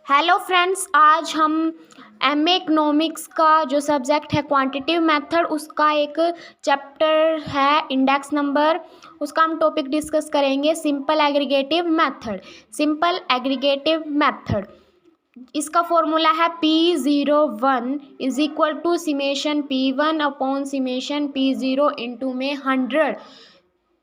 Hello friends, आज हम MA economics का जो सब्जेक्ट है क्वांटिटेटिव मेथड, उसका एक चैप्टर है इंडेक्स नंबर, उसका हम टॉपिक डिस्कस करेंगे simple aggregative method. Simple aggregative method, इसका फॉर्मूला है P01 is equal to summation P1 upon summation P0 into में 100।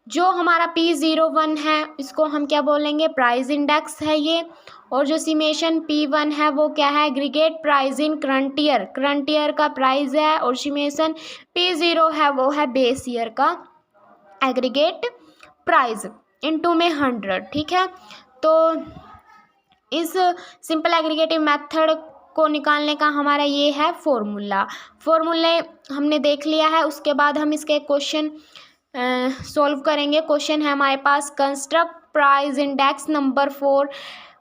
जो हमारा P01 है इसको हम क्या बोलेंगे, प्राइस इंडेक्स है ये। और जो सिमेशन P1 है वो क्या है, aggregate price in current year, current year का प्राइस है। और सिमेशन P0 है वो है बेस ईयर का एग्रीगेट प्राइस इनटू में 100। ठीक है, तो इस सिंपल एग्रीगेटिव मेथड को निकालने का हमारा ये है फॉर्मूले हमने देख लिया है। उसके बाद हम इसके क्वेश्चन सॉल्व करेंगे। क्वेश्चन है हमारे पास, construct price index number 4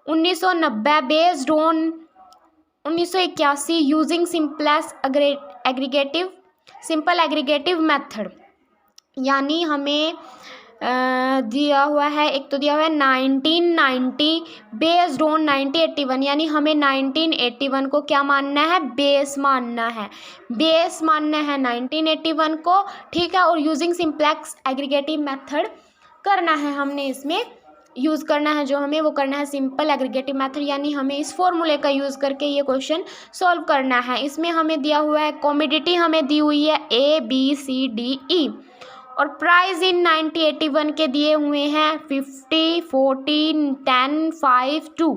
1990 based on 1981 using simple aggregative method. यानी हमें दिया हुआ है, एक तो दिया हुआ है 1990 बेस्ड ऑन 1981, यानी हमें 1981 को क्या मानना है, बेस मानना है 1981 को। ठीक है, और यूजिंग सिंप्लेक्स एग्रीगेटिव मेथड करना है, हमने इसमें यूज़ करना है, जो हमें वो करना है सिंपल एग्रीगेटिव मेथड। यानी हमें इस फॉर्मूले का यूज़ करके ये क्वेश्चन सॉल्व करना है। इसमें हमें दिया हुआ है कमोडिटी, हमें दी हुई है ABCDE, और प्राइस इन 1981 के दिए हुए हैं 50, 14, 10, 5, 2।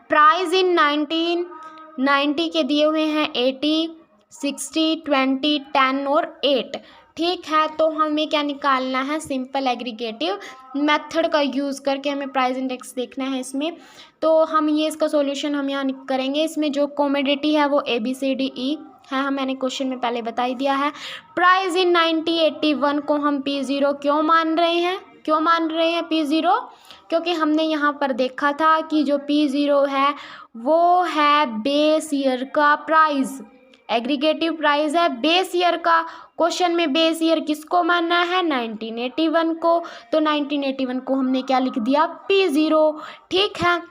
प्राइस इन 1990 के दिए हुए हैं 80, 60, 20, 10 और 8। ठीक है, तो हमें क्या निकालना है, सिंपल एग्रीगेटिव मेथड का यूज़ करके हमें प्राइस इंडेक्स देखना है इसमें। तो हम ये इसका सॉल्यूशन हम यहाँ करेंगे। इसमें जो कमोडिटी है वो ABCDE है, मैंने क्वेश्चन में पहले बता ही दिया है। प्राइस इन 1981 को हम P0 क्यों मान रहे हैं P0? क्योंकि हमने यहाँ पर देखा था कि जो P0 है वो है बेस ईयर का प्राइस, एग्रीगेटिव प्राइस है बेस ईयर का। क्वेश्चन में बेस ईयर किसको मानना है, 1981 को, तो 1981 को हमने क्या लिख दिया, P0। ठीक है,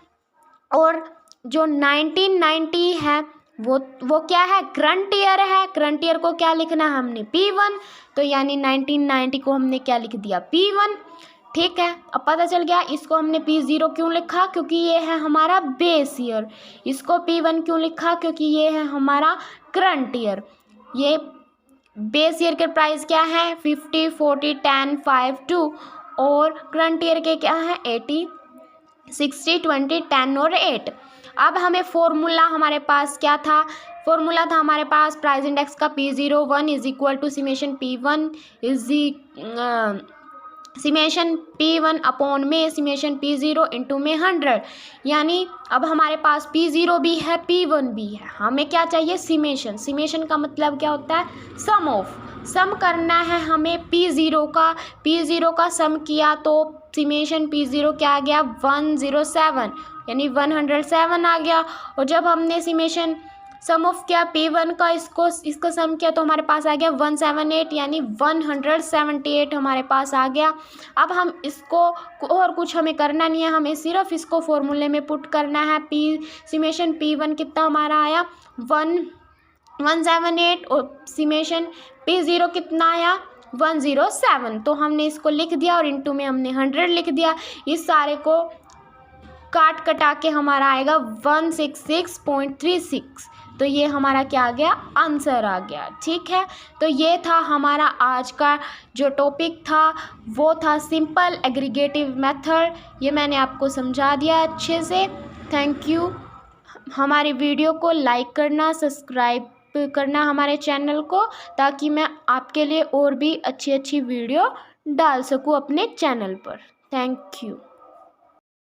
और जो 1990 है वो क्या है, करंट ईयर है। करंट ईयर को क्या लिखना है हमने, P1, तो यानी 1990 को हमने क्या लिख दिया, P1। ठीक है, अब पता चल गया इसको हमने P0 क्यों लिखा, क्योंकि ये है हमारा बेस ईयर। इसको P1 क्यों लिखा, क्योंकि ये है हमारा करंट ईयर। ये बेस ईयर के प्राइस क्या है, 50, 40, 10, 5, 2, और करंट ईयर के क्या है, 80, 60, 20, 10 और 8। अब हमें फॉर्मूला हमारे पास क्या था, फॉर्मूला था हमारे पास प्राइस इंडेक्स का P01 is equal to summation P1 upon में सिमेशन P0 इंटू में 100। यानी अब हमारे पास P0 भी है P1 भी है, हमें क्या चाहिए, सिमेशन का मतलब क्या होता है, सम करना है हमें P0 का सम किया तो सिमेशन P0 क्या आ गया, 107, यानी 107 आ गया। और जब हमने सिमेशन सम ऑफ क्या P1 का इसको सम किया तो हमारे पास आ गया 178, यानी 178 हमारे पास आ गया। अब हम इसको और कुछ हमें करना नहीं है, हमें सिर्फ इसको फॉर्मूले में पुट करना है। सिमेशन P1 कितना हमारा आया, 178, और सिमेशन P0 कितना आया, 107। तो हमने इसको लिख दिया और इनटू में हमने 100 लिख दिया। इस सारे को कटा के हमारा आएगा 166.36। तो ये हमारा क्या आ गया, आंसर आ गया। ठीक है, तो ये था हमारा आज का जो टॉपिक था, वो था सिंपल एग्रीगेटिव मेथड। ये मैंने आपको समझा दिया अच्छे से। Thank you. हमारी वीडियो को लाइक करना, सब्सक्राइब करना हमारे चैनल को, ताकि मैं आपके लिए और भी अच्छी वीडियो डाल सकूँ अपने चैनल पर। Thank you.